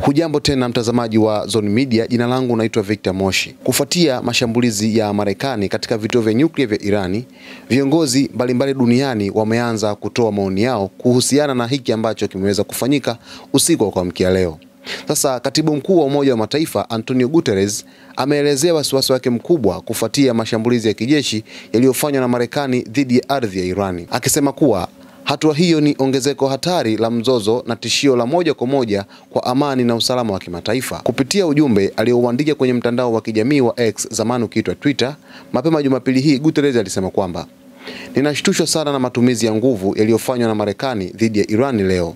Hujambo tena mtazamaji wa Zone Media, jina langu naitwa Victor Moshi. Kufuatia mashambulizi ya Marekani katika vituo vya nyuklia vya Irani, viongozi mbalimbali duniani wameanza kutoa maoni yao kuhusiana na hiki ambacho kimeweza kufanyika usiku wa kuamkia leo. Sasa Katibu Mkuu wa Umoja wa Mataifa Antonio Guterres ameelezea wasiwasi wake mkubwa kufuatia mashambulizi ya kijeshi yaliyofanywa na Marekani dhidi ya ardhi ya Irani, akisema kuwa hatua hiyo ni ongezeko hatari la mzozo na tishio la moja kwa moja kwa amani na usalama wa kimataifa. Kupitia ujumbe aliouandika kwenye mtandao wa kijamii wa X, zamani ukiitwa Twitter, mapema Jumapili hii, Guterres alisema kwamba ninashtushwa sana na matumizi ya nguvu yaliyofanywa na Marekani dhidi ya Irani leo.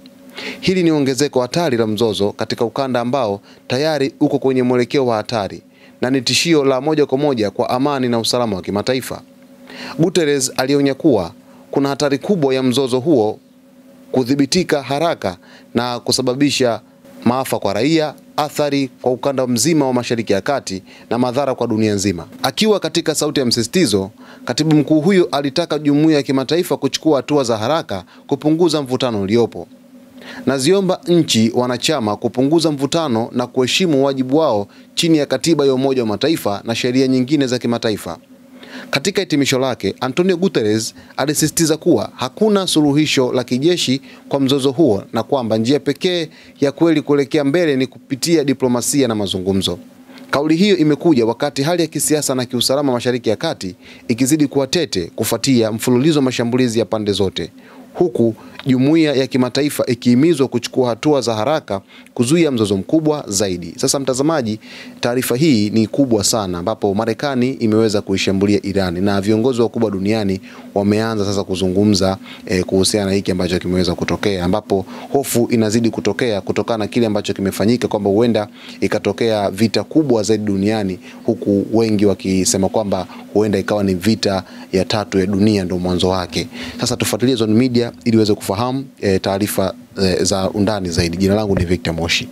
Hili ni ongezeko hatari la mzozo katika ukanda ambao tayari uko kwenye mwelekeo wa hatari na ni tishio la moja kwa moja kwa amani na usalama wa kimataifa. Guterres alionya kuwa kuna hatari kubwa ya mzozo huo kudhibitika haraka na kusababisha maafa kwa raia, athari kwa ukanda mzima wa Mashariki ya Kati na madhara kwa dunia nzima. Akiwa katika sauti ya msisitizo, katibu mkuu huyo alitaka jumuiya ya kimataifa kuchukua hatua za haraka kupunguza mvutano uliopo. Naziomba nchi wanachama kupunguza mvutano na kuheshimu wajibu wao chini ya katiba ya Umoja wa Mataifa na sheria nyingine za kimataifa. Katika hitimisho lake, Antonio Guterres alisisitiza kuwa hakuna suluhisho la kijeshi kwa mzozo huo na kwamba njia pekee ya kweli kuelekea mbele ni kupitia diplomasia na mazungumzo. Kauli hiyo imekuja wakati hali ya kisiasa na kiusalama Mashariki ya Kati ikizidi kuwa tete kufuatia mfululizo wa mashambulizi ya pande zote, huku jumuiya ya kimataifa ikihimizwa kuchukua hatua za haraka kuzuia mzozo mkubwa zaidi. Sasa mtazamaji, taarifa hii ni kubwa sana ambapo Marekani imeweza kuishambulia Irani na viongozi wakubwa duniani wameanza sasa kuzungumza kuhusiana na hiki ambacho kimeweza kutokea, ambapo hofu inazidi kutokea kutokana na kile ambacho kimefanyika kwamba huenda ikatokea vita kubwa zaidi duniani, huku wengi wakisema kwamba huenda ikawa ni vita ya tatu ya dunia ndio mwanzo wake. Sasa tufuatilie Zone Media ili uweze kufahamu taarifa za undani zaidi. Jina langu ni Victor Moshi.